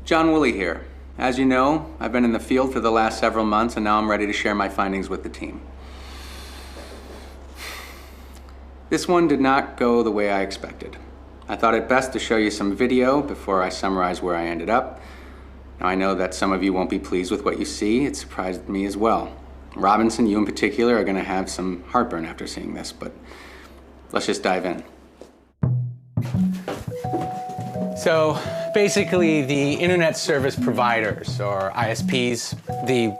John Woolley here. As you know, I've been in the field for the last several months, and now I'm ready to share my findings with the team. This one did not go the way I expected. I thought it best to show you some video before I summarize where I ended up. Now, I know that some of you won't be pleased with what you see. It surprised me as well. Robinson, you in particular, are going to have some heartburn after seeing this, but let's just dive in. So basically, the internet service providers, or ISPs, the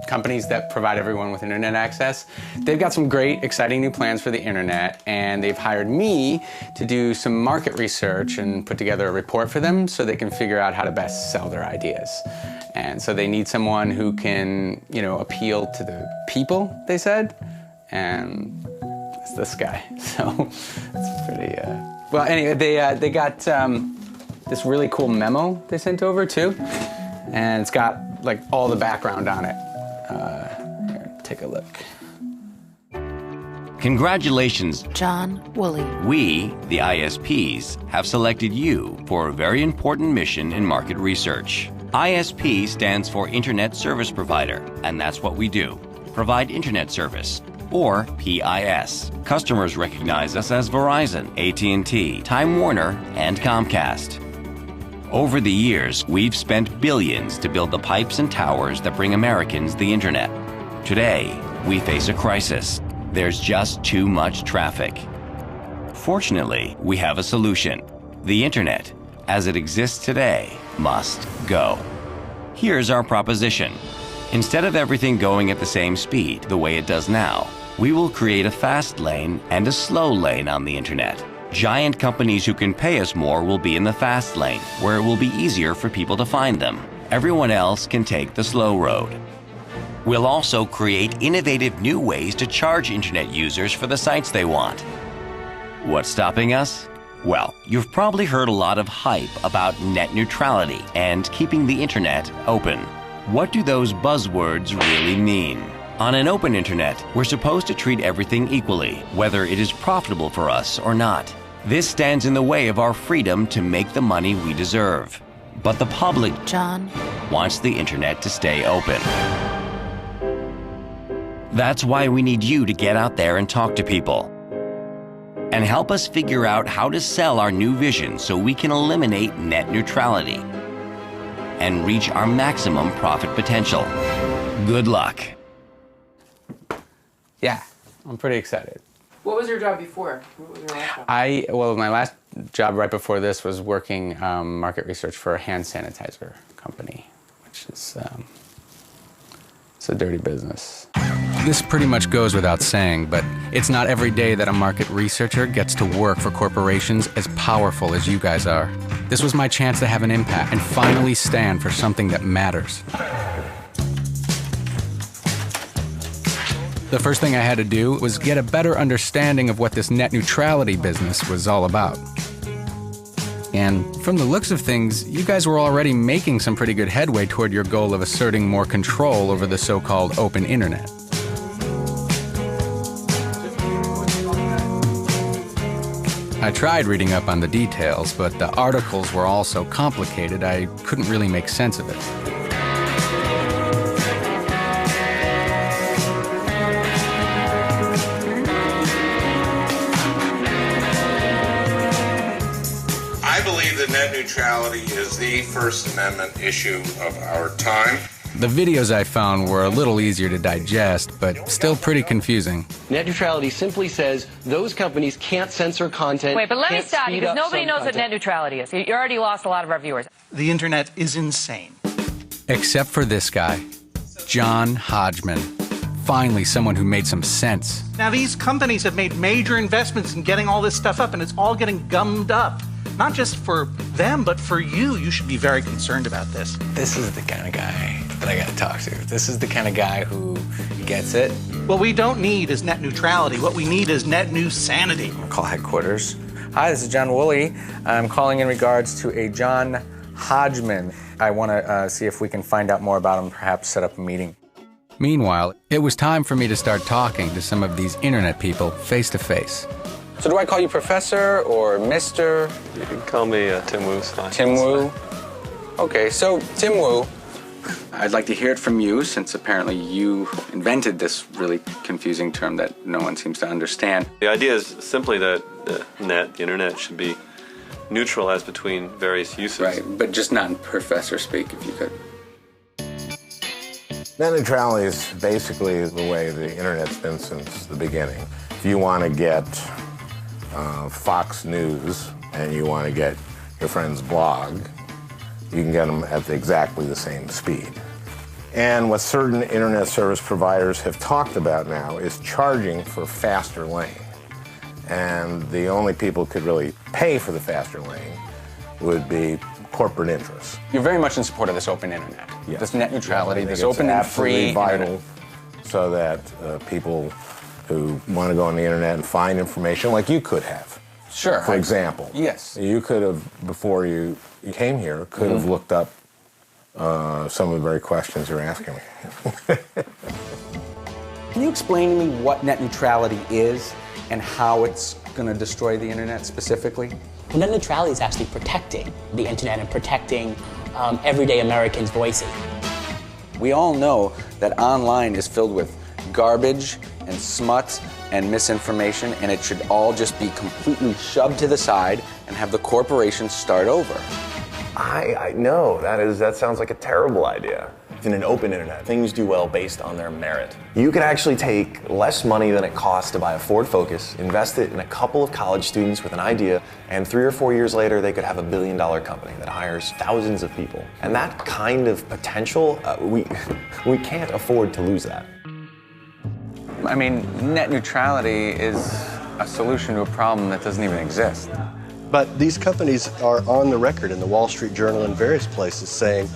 companies that provide everyone with internet access, they've got some great, exciting new plans for the internet, and they've hired me to do some market research and put together a report for them so they can figure out how to best sell their ideas. And so they need someone who can, appeal to the people, they said, and it's this guy. So it's pretty, well, anyway, they got this really cool memo they sent over too, and it's got like all the background on it. Here, take a look. Congratulations, John Woolley. We, the ISPs, have selected you for a very important mission in market research. ISP stands for Internet Service Provider, and that's what we do. Provide internet service, or PIS. Customers recognize us as Verizon, AT&T, Time Warner, and Comcast. Over the years, we've spent billions to build the pipes and towers that bring Americans the internet. Today, we face a crisis. There's just too much traffic. Fortunately, we have a solution. The internet, as it exists today, must go. Here's our proposition. Instead of everything going at the same speed, the way it does now, we will create a fast lane and a slow lane on the internet. Giant companies who can pay us more will be in the fast lane, where it will be easier for people to find them. Everyone else can take the slow road. We'll also create innovative new ways to charge internet users for the sites they want. What's stopping us? Well, you've probably heard a lot of hype about net neutrality and keeping the internet open. What do those buzzwords really mean? On an open internet, we're supposed to treat everything equally, whether it is profitable for us or not. This stands in the way of our freedom to make the money we deserve. But the public, John, wants the internet to stay open. That's why we need you to get out there and talk to people. And help us figure out how to sell our new vision so we can eliminate net neutrality and reach our maximum profit potential. Good luck. Yeah, I'm pretty excited. What was your job before? What was your last job? Well, my last job right before this was working market research for a hand sanitizer company, which is it's a dirty business. This pretty much goes without saying, but it's not every day that a market researcher gets to work for corporations as powerful as you guys are. This was my chance to have an impact and finally stand for something that matters. The first thing I had to do was get a better understanding of what this net neutrality business was all about. And from the looks of things, you guys were already making some pretty good headway toward your goal of asserting more control over the so-called open internet. I tried reading up on the details, but the articles were all so complicated I couldn't really make sense of it. I believe that net neutrality is the First Amendment issue of our time. The videos I found were a little easier to digest, but still pretty confusing. Net neutrality simply says those companies can't censor content. Wait, but let me can't stop you, speed because up nobody some knows content. what net neutrality is. You already lost a lot of our viewers. The internet is insane. Except for this guy, John Hodgman. Finally, someone who made some sense. Now, these companies have made major investments in getting all this stuff up, and it's all getting gummed up. Not just for them, but for you. You should be very concerned about this. This is the kind of guy that I gotta talk to. This is the kind of guy who gets it. What we don't need is net neutrality. What we need is net new sanity. Call headquarters. Hi, this is John Woolley. I'm calling in regards to a John Hodgman. I want to see if we can find out more about him, perhaps set up a meeting. Meanwhile, it was time for me to start talking to some of these internet people face to face. So do I call you Professor or Mr.? You can call me Tim Wu. Tim Wu? Okay, so Tim Wu, I'd like to hear it from you, since apparently you invented this really confusing term that no one seems to understand. The idea is simply that the internet, should be neutral as between various uses. Right, but just not in professor speak, if you could. Net neutrality is basically the way the internet's been since the beginning. If you want to get Fox News and you want to get your friend's blog, you can get them at exactly the same speed. And what certain internet service providers have talked about now is charging for faster lane. And the only people who could really pay for the faster lane would be corporate interests. You're very much in support of this open internet, Yes. this net neutrality, this It's open and absolutely free vital internet. so that people who want to go on the internet and find information like you could have. Sure. For example. Yes. You could have, before you came here, could have looked up some of the very questions you're asking me. Can you explain to me what net neutrality is and how it's going to destroy the internet specifically? Well, net neutrality is actually protecting the internet and protecting everyday Americans' voices. We all know that online is filled with garbage and smut and misinformation, and it should all just be completely shoved to the side and have the corporations start over. I know, that sounds like a terrible idea. In an open internet, things do well based on their merit. You could actually take less money than it costs to buy a Ford Focus, invest it in a couple of college students with an idea, and 3 or 4 years later, they could have $1 billion company that hires thousands of people. And that kind of potential, we can't afford to lose that. I mean, net neutrality is a solution to a problem that doesn't even exist. But these companies are on the record in the Wall Street Journal and various places saying,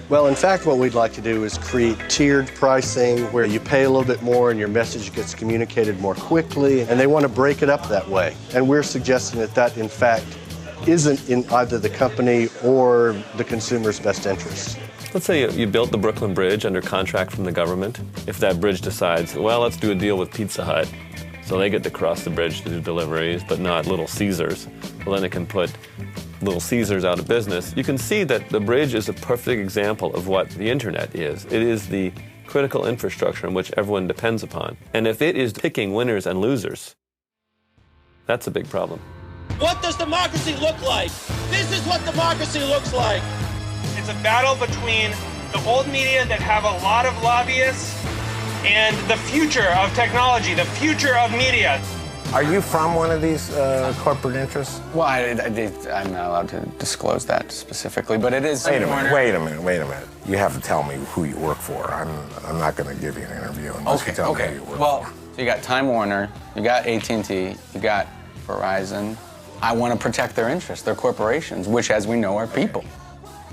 well, in fact, what we'd like to do is create tiered pricing where you pay a little bit more and your message gets communicated more quickly, and they want to break it up that way. And we're suggesting that that, in fact, isn't in either the company or the consumer's best interest. Let's say you built the Brooklyn Bridge under contract from the government. If that bridge decides, well, let's do a deal with Pizza Hut, so they get to cross the bridge to do deliveries, but not Little Caesars. Well, then it can put Little Caesars out of business. You can see that the bridge is a perfect example of what the internet is. It is the critical infrastructure in which everyone depends upon. And if it is picking winners and losers, that's a big problem. What does democracy look like? This is what democracy looks like. It's a battle between the old media that have a lot of lobbyists and the future of technology, the future of media. Are you from one of these corporate interests? Well, I'm not allowed to disclose that specifically, but it is. Wait a minute. You have to tell me who you work for. I'm not going to give you an interview unless you tell me who you work for. So you got Time Warner, you got AT&T, you got Verizon. I want to protect their interests, their corporations, which, as we know, are people.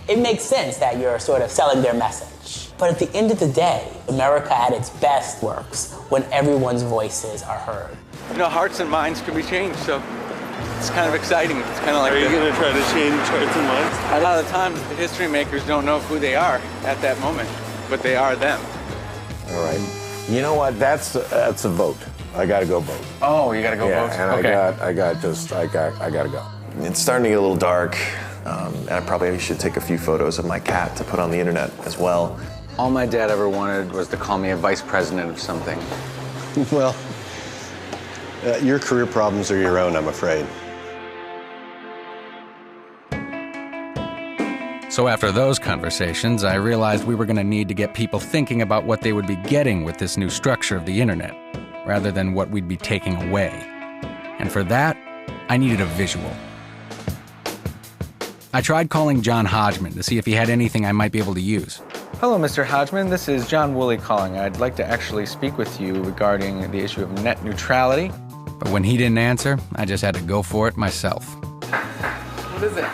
It makes sense that you're sort of selling their message. But at the end of the day, America at its best works when everyone's voices are heard. You know, hearts and minds can be changed, so it's kind of exciting. It's kind of like. Are you going to try to change hearts and minds? A lot of the times, the history makers don't know who they are at that moment, but they are them. All right. You know what? That's a vote. I got to go vote. Oh, you got to go vote. And okay. I got to go. It's starting to get a little dark, and I probably should take a few photos of my cat to put on the internet as well. All my dad ever wanted was to call me a vice president of something. Well, your career problems are your own, I'm afraid. So after those conversations, I realized we were going to need to get people thinking about what they would be getting with this new structure of the internet, rather than what we'd be taking away. And for that, I needed a visual. I tried calling John Hodgman to see if he had anything I might be able to use. Hello, Mr. Hodgman. This is John Woolley calling. I'd like to actually speak with you regarding the issue of net neutrality. But when he didn't answer, I just had to go for it myself. What is it?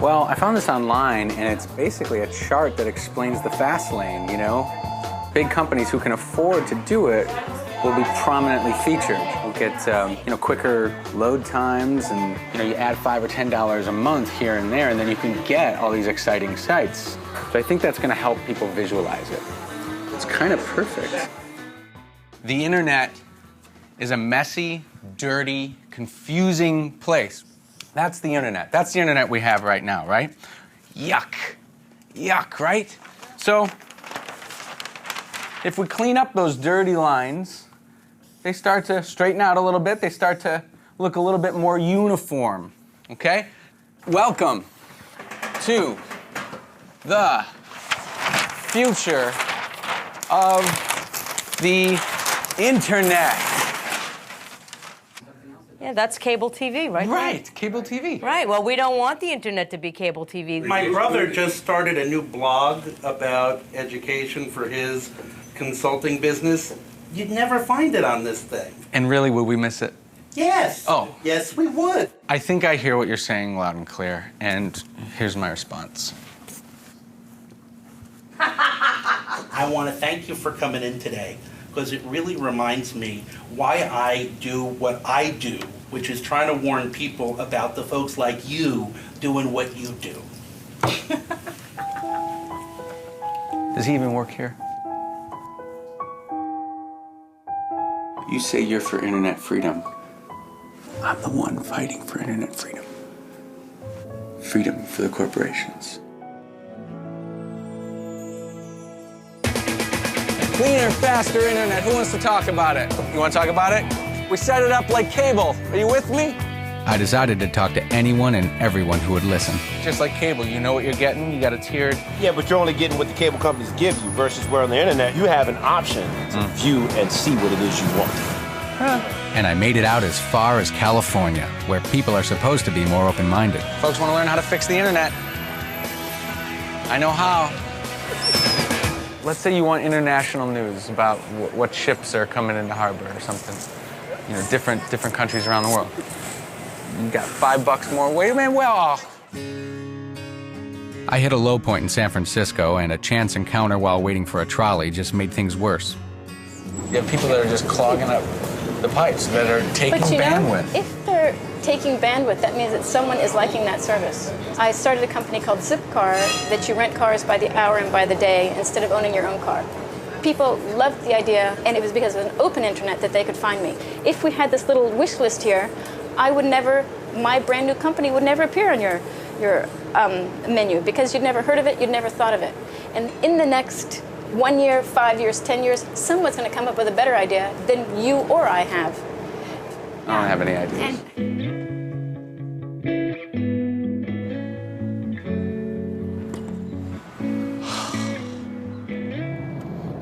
Well, I found this online, and it's basically a chart that explains the fast lane, you know? Big companies who can afford to do it will be prominently featured. You'll get, quicker load times, and, you add $5 or $10 a month here and there, and then you can get all these exciting sites. So I think that's going to help people visualize it. It's kind of perfect. The internet is a messy, dirty, confusing place. That's the internet. That's the internet we have right now, right? Yuck. Yuck, right? So, if we clean up those dirty lines, they start to straighten out a little bit. They start to look a little bit more uniform, okay? Welcome to the future of the internet. Yeah, that's cable TV, right? Right, cable TV. Right, well, we don't want the internet to be cable TV. My brother just started a new blog about education for his consulting business. You'd never find it on this thing. And really, would we miss it? Yes. Oh. Yes, we would. I think I hear what you're saying loud and clear, and here's my response. I want to thank you for coming in today, because it really reminds me why I do what I do, which is trying to warn people about the folks like you doing what you do. Does he even work here? You say you're for internet freedom. I'm the one fighting for internet freedom. Freedom for the corporations. Cleaner, faster internet. Who wants to talk about it? You want to talk about it? We set it up like cable. Are you with me? I decided to talk to anyone and everyone who would listen. Just like cable, you know what you're getting. You got a tiered. Yeah, but you're only getting what the cable companies give you versus where on the internet you have an option to view and see what it is you want. And I made it out as far as California, where people are supposed to be more open-minded. Folks want to learn how to fix the internet. I know how. Let's say you want international news about what ships are coming into harbor or something. You know, different countries around the world. You got $5 more. Wait a minute, well. I hit a low point in San Francisco, and a chance encounter while waiting for a trolley just made things worse. You have people that are just clogging up the pipes that are taking bandwidth. If they're taking bandwidth, that means that someone is liking that service. I started a company called Zipcar that you rent cars by the hour and by the day instead of owning your own car. People loved the idea, and it was because of an open internet that they could find me. If we had this little wish list here, my brand new company would never appear on your menu because you'd never heard of it, you'd never thought of it. And in the next 1 year, 5 years, 10 years, someone's going to come up with a better idea than you or I have. I don't have any ideas.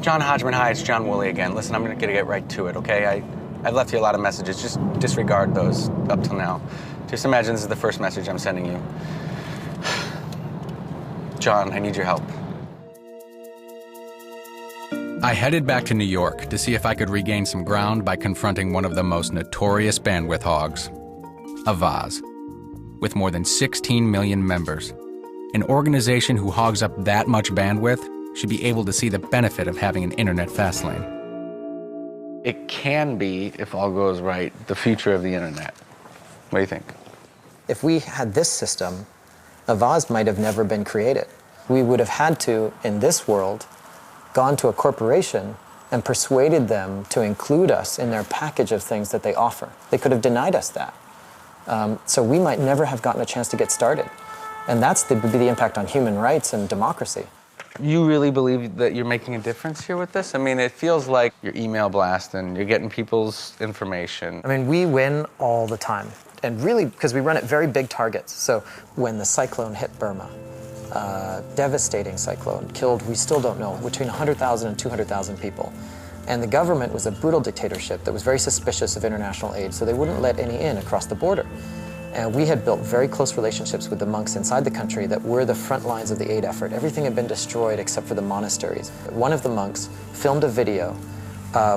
John Hodgman, hi, it's John Woolley again. Listen, I'm going to get right to it, okay? I've left you a lot of messages. Just disregard those up till now. Just imagine this is the first message I'm sending you. John, I need your help. I headed back to New York to see if I could regain some ground by confronting one of the most notorious bandwidth hogs, Avaaz. With more than 16 million members, an organization who hogs up that much bandwidth should be able to see the benefit of having an internet fast lane. It can be, if all goes right, the future of the internet. What do you think? If we had this system, Avaaz might have never been created. We would have had to, in this world, gone to a corporation and persuaded them to include us in their package of things that they offer. They could have denied us that. So we might never have gotten a chance to get started. And that would be the impact on human rights and democracy. You really believe that you're making a difference here with this? I mean, it feels like you're email blasting, you're getting people's information. I mean, we win all the time. And really, because we run at very big targets. So when the cyclone hit Burma, devastating cyclone, killed, we still don't know, between 100,000 and 200,000 people. And the government was a brutal dictatorship that was very suspicious of international aid, so they wouldn't let any in across the border. And we had built very close relationships with the monks inside the country that were the front lines of the aid effort. Everything had been destroyed except for the monasteries. One of the monks filmed a video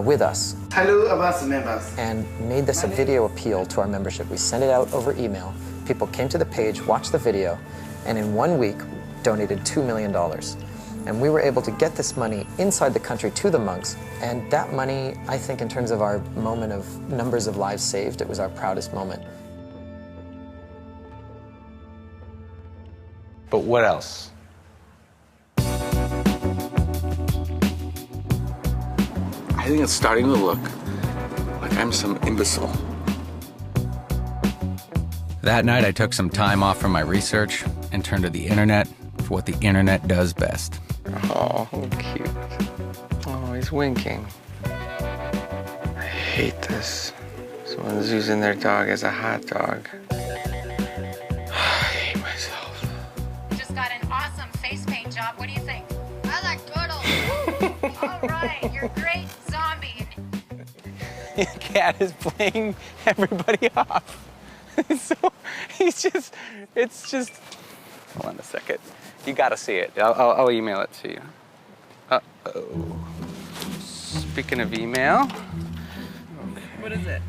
with us. Hello, Avaaz members. And made this a video appeal to our membership. We sent it out over email. People came to the page, watched the video, and in 1 week donated $2 million. And we were able to get this money inside the country to the monks. And that money, I think in terms of our moment of numbers of lives saved, it was our proudest moment. But what else? I think it's starting to look like I'm some imbecile. That night, I took some time off from my research and turned to the internet what the internet does best. Oh, cute. Oh, he's winking. I hate this. Someone's using their dog as a hot dog. I hate myself. Just got an awesome face paint job. What do you think? I like turtles. All right, you're great zombie. The cat is playing everybody off. So it's just, hold on a second. You gotta see it. I'll email it to you. Uh-oh. Speaking of email. What is it?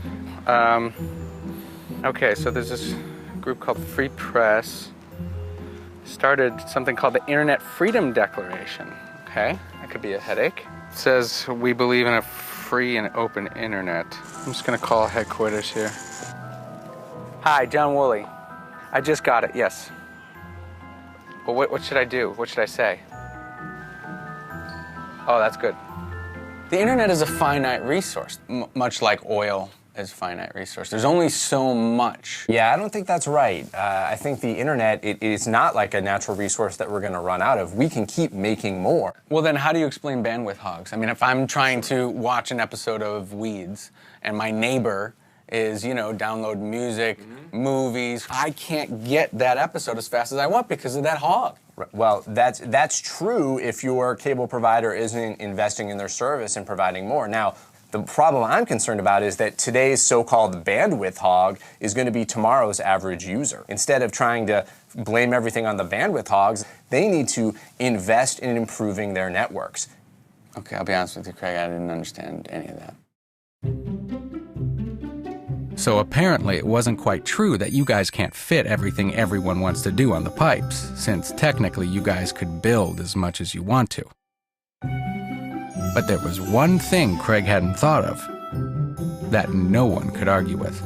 Okay, so there's this group called Free Press. Started something called the Internet Freedom Declaration. Okay, that could be a headache. It says we believe in a free and open internet. I'm just gonna call headquarters here. Hi, John Woolley. I just got it, yes. Well, what should I do? What should I say? Oh, that's good. The internet is a finite resource, much like oil is a finite resource. There's only so much. Yeah, I don't think that's right. I think the internet, it is not like a natural resource that we're going to run out of. We can keep making more. Well, then how do you explain bandwidth hogs? I mean, if I'm trying to watch an episode of Weeds and my neighbor is, you know, download music, movies, I can't get that episode as fast as I want because of that hog. Well, that's true if your cable provider isn't investing in their service and providing more. Now, the problem I'm concerned about is that today's so-called bandwidth hog is going to be tomorrow's average user. Instead of trying to blame everything on the bandwidth hogs, they need to invest in improving their networks. Okay, I'll be honest with you, Craig, I didn't understand any of that. So apparently it wasn't quite true that you guys can't fit everything everyone wants to do on the pipes, since technically you guys could build as much as you want to. But there was one thing Craig hadn't thought of that no one could argue with.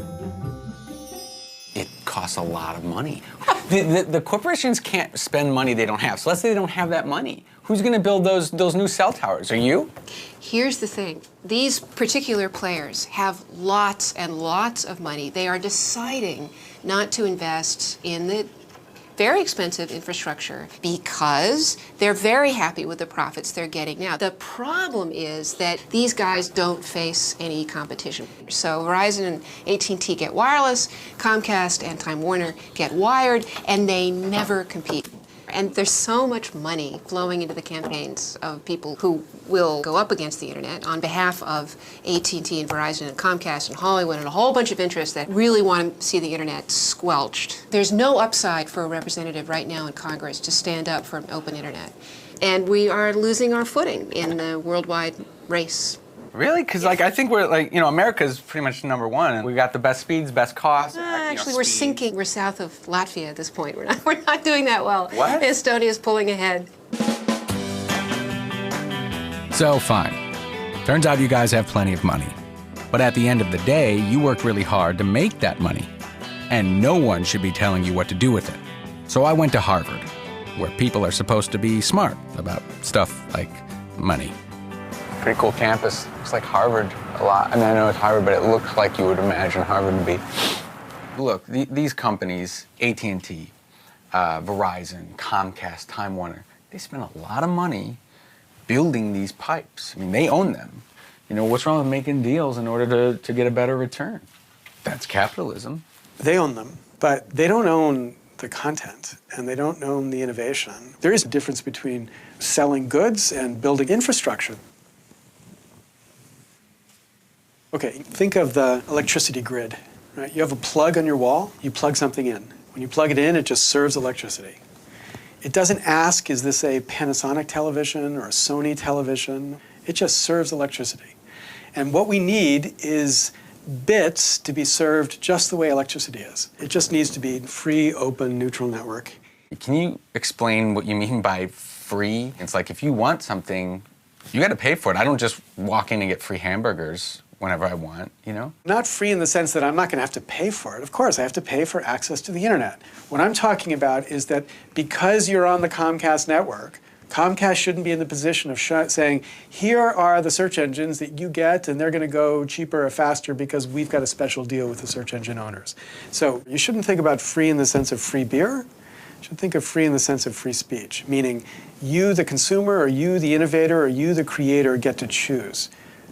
It costs a lot of money. The corporations can't spend money they don't have. So let's say they don't have that money. Who's going to build those new cell towers? Are you? Here's the thing. These particular players have lots and lots of money. They are deciding not to invest in the very expensive infrastructure because they're very happy with the profits they're getting now. The problem is that these guys don't face any competition. So Verizon and AT&T get wireless, Comcast and Time Warner get wired, and they never compete. And there's so much money flowing into the campaigns of people who will go up against the internet on behalf of AT&T and Verizon and Comcast and Hollywood and a whole bunch of interests that really want to see the internet squelched. There's no upside for a representative right now in Congress to stand up for an open internet. And we are losing our footing in the worldwide race. Really? Because I think we're America's pretty much number one. We got the best speeds, best costs. Actually, we're sinking. We're south of Latvia at this point. We're not doing that well. What? Estonia's pulling ahead. So fine. Turns out you guys have plenty of money. But at the end of the day, you worked really hard to make that money. And no one should be telling you what to do with it. So I went to Harvard, where people are supposed to be smart about stuff like money. Pretty cool campus. Looks like Harvard a lot. I mean, I know it's Harvard, but it looks like you would imagine Harvard to be. Look, these companies, AT&T, Verizon, Comcast, Time Warner, they spend a lot of money building these pipes. I mean, they own them. You know, what's wrong with making deals in order to get a better return? That's capitalism. They own them, but they don't own the content, and they don't own the innovation. There is a difference between selling goods and building infrastructure. Okay, think of the electricity grid, right? You have a plug on your wall, you plug something in. When you plug it in, it just serves electricity. It doesn't ask, is this a Panasonic television or a Sony television? It just serves electricity. And what we need is bits to be served just the way electricity is. It just needs to be free, open, neutral network. Can you explain what you mean by free? It's like if you want something, you got to pay for it. I don't just walk in and get free hamburgers whenever I want, you know? Not free in the sense that I'm not going to have to pay for it. Of course, I have to pay for access to the internet. What I'm talking about is that because you're on the Comcast network, Comcast shouldn't be in the position of saying, here are the search engines that you get, and they're going to go cheaper or faster because we've got a special deal with the search engine owners. So you shouldn't think about free in the sense of free beer. should think of free in the sense of free speech, meaning you, the consumer, or you, the innovator, or you, the creator, get to choose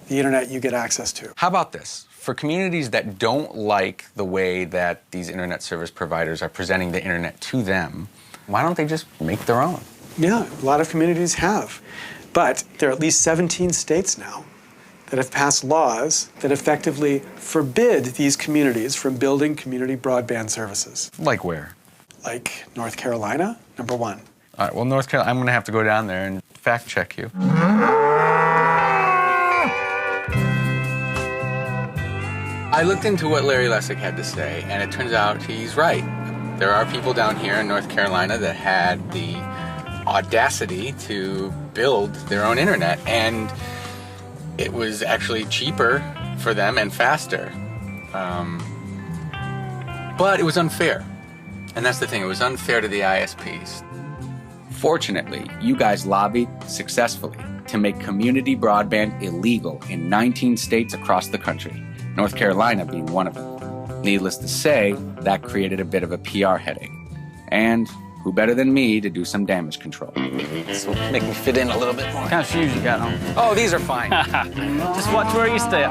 the internet you get access to. How about this? For communities that don't like the way that these internet service providers are presenting the internet to them, why don't they just make their own? Yeah, a lot of communities have. But there are at least 17 states now that have passed laws that effectively forbid these communities from building community broadband services. Like where? Like North Carolina, number one. All right, well, North Carolina, I'm going to have to go down there and fact check you. I looked into what Larry Lessig had to say, and it turns out he's right. There are people down here in North Carolina that had the audacity to build their own internet, and it was actually cheaper for them and faster. But it was unfair. And that's the thing, it was unfair to the ISPs. Fortunately, you guys lobbied successfully to make community broadband illegal in 19 states across the country, North Carolina being one of them. Needless to say, that created a bit of a PR headache. And who better than me to do some damage control? This will make me fit in a little bit more. What kind of shoes you got on? Oh, these are fine. Just watch where you step.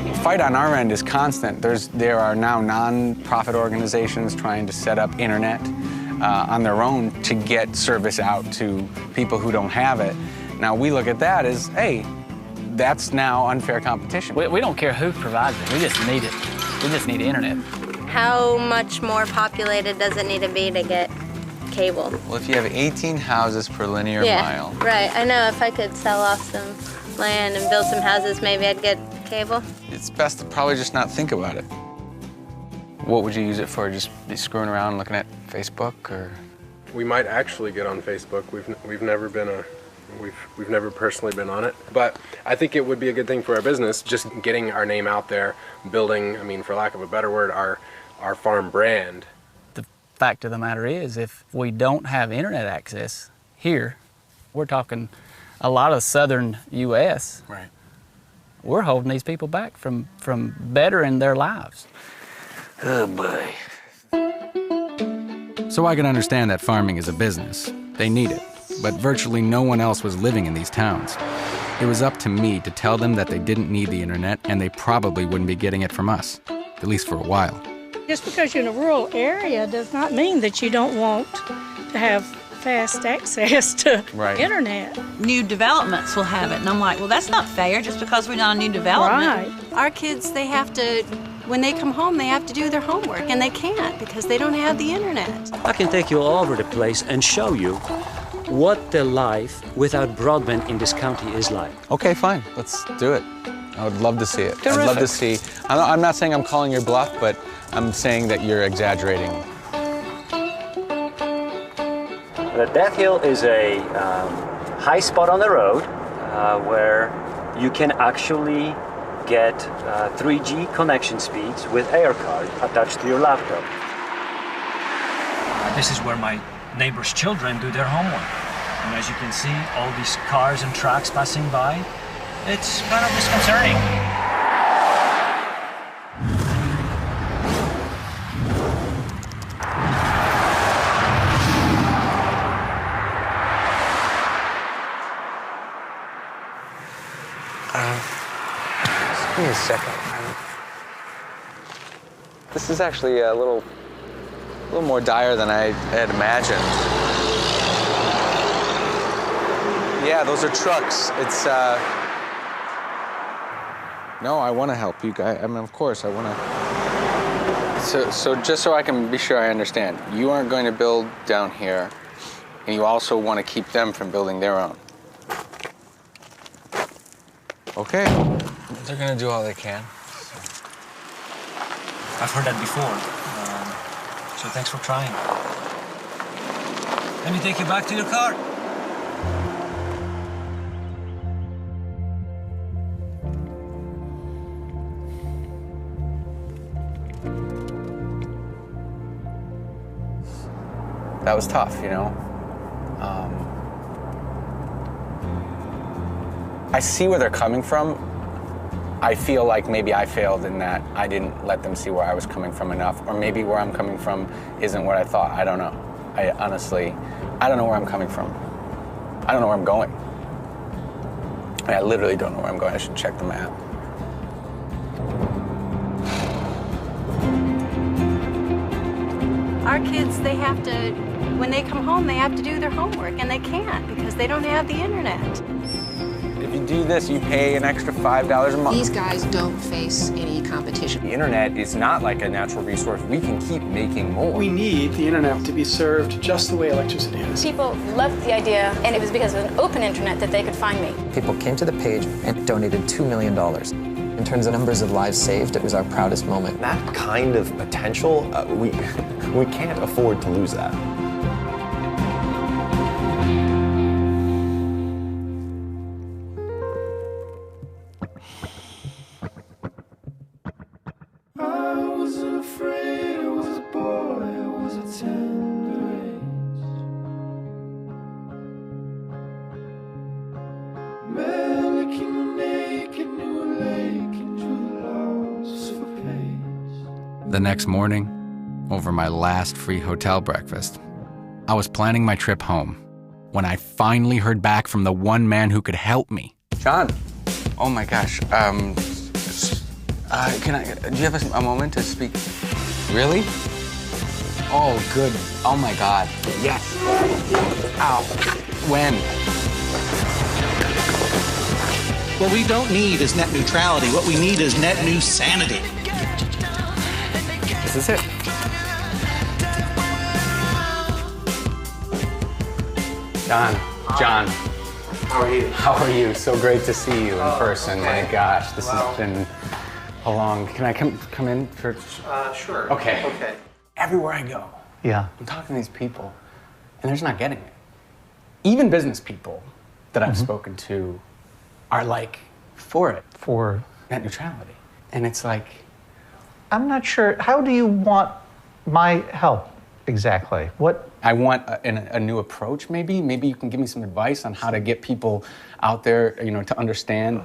The fight on our end is constant. There are now non-profit organizations trying to set up internet on their own to get service out to people who don't have it. Now, we look at that as, hey, that's now unfair competition. We don't care who provides it. We just need it. We just need internet. How much more populated does it need to be to get cable? Well, if you have 18 houses per linear mile. Right. I know if I could sell off some land and build some houses, maybe I'd get cable. It's best to probably just not think about it. What would you use it for? Just be screwing around looking at Facebook, or? We might actually get on Facebook. We've never been we've never personally been on it, but I think it would be a good thing for our business, just getting our name out there, building, I mean, for lack of a better word, our farm brand. The fact of the matter is, if we don't have internet access here, we're talking a lot of southern U.S. Right. We're holding these people back from bettering their lives. Oh, boy. So I can understand that farming is a business. They need it. But virtually no one else was living in these towns. It was up to me to tell them that they didn't need the internet, and they probably wouldn't be getting it from us, at least for a while. Just because you're in a rural area does not mean that you don't want to have fast access to internet. New developments will have it, and I'm like, well, that's not fair just because we're not a new development. Right. Our kids, they have to, when they come home, they have to do their homework, and they can't because they don't have the internet. I can take you all over the place and show you what the life without broadband in this county is like. Okay, fine. Let's do it. I would love to see it. Terrific. I'd love to see. I'm not saying I'm calling your bluff, but I'm saying that you're exaggerating. That hill is a high spot on the road where you can actually get 3G connection speeds with air card attached to your laptop. This is where my neighbors' children do their homework. And as you can see, all these cars and trucks passing by, it's kind of disconcerting. Just give me a second. This is actually a little more dire than I had imagined. Yeah, those are trucks. It's, No, I want to help you guys. I mean, of course, I want to. So just so I can be sure I understand, you aren't going to build down here, and you also want to keep them from building their own. Okay. They're going to do all they can. I've heard that before, so thanks for trying. Let me take you back to your car. That was tough, you know. I see where they're coming from, I feel like maybe I failed in that I didn't let them see where I was coming from enough, or maybe where I'm coming from isn't what I thought. I don't know. I honestly don't know where I'm coming from. I don't know where I'm going. I literally don't know where I'm going. I should check the map. Our kids, they have to, when they come home, they have to do their homework, and they can't because they don't have the internet. If you do this, you pay an extra $5 a month. These guys don't face any competition. The internet is not like a natural resource. We can keep making more. We need the internet to be served just the way electricity is. People loved the idea, and it was because of an open internet that they could find me. People came to the page and donated $2 million. In terms of numbers of lives saved, it was our proudest moment. That kind of potential, we can't afford to lose that. The next morning, over my last free hotel breakfast, I was planning my trip home when I finally heard back from the one man who could help me. John, oh my gosh, do you have a moment to speak? Really? Oh, good. Oh my God. Yes. Ow. When? What we don't need is net neutrality. What we need is net new sanity. This is it. John, how are you? How are you? So great to see you in person. My gosh, this has been a long. Can I come in for? Sure. Okay. Okay. Everywhere I go, Yeah. I'm talking to these people, and they're just not getting it. Even business people that I've spoken to are like for it, For net neutrality, and it's like. I'm not sure. How do you want my help exactly? What? I want a new approach, maybe. Maybe you can give me some advice on how to get people out there, to understand.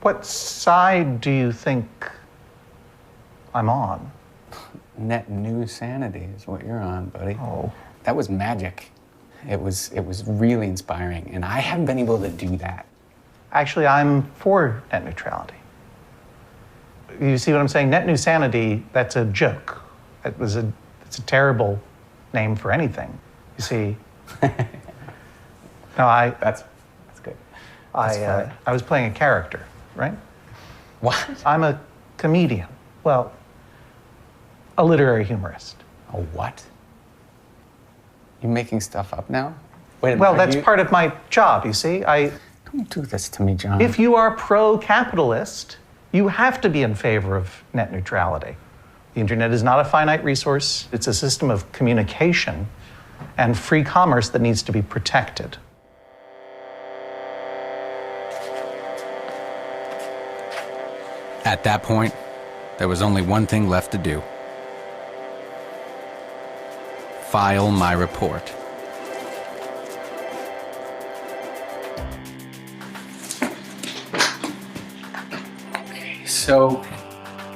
What side do you think I'm on? Net new sanity is what you're on, buddy. Oh. That was magic. It was really inspiring, and I haven't been able to do that. Actually, I'm for net neutrality. You see what I'm saying? Net new sanity, that's a joke. It's a terrible name for anything. You see? No, That's good. I was playing a character, right? What? I'm a comedian. Well, a literary humorist. A what? You making stuff up now? Wait a minute. Well, that's part of my job, you see. Don't do this to me, John. If you are pro-capitalist, you have to be in favor of net neutrality. The internet is not a finite resource. It's a system of communication and free commerce that needs to be protected. At that point, there was only one thing left to do. File my report. So,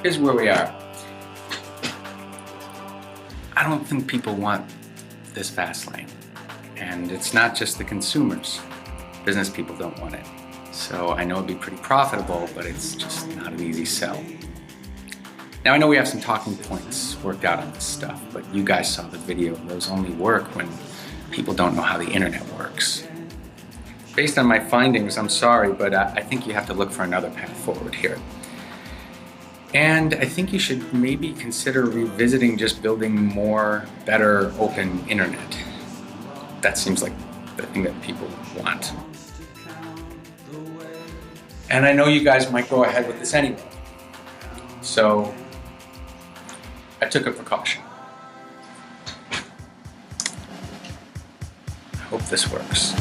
here's where we are. I don't think people want this fast lane. And it's not just the consumers. Business people don't want it. So I know it'd be pretty profitable, but it's just not an easy sell. Now I know we have some talking points worked out on this stuff, but you guys saw the video. Those only work when people don't know how the internet works. Based on my findings, I'm sorry, but I think you have to look for another path forward here. And I think you should maybe consider revisiting just building more, better, open internet. That seems like the thing that people want. And I know you guys might go ahead with this anyway. So I took a precaution. I hope this works.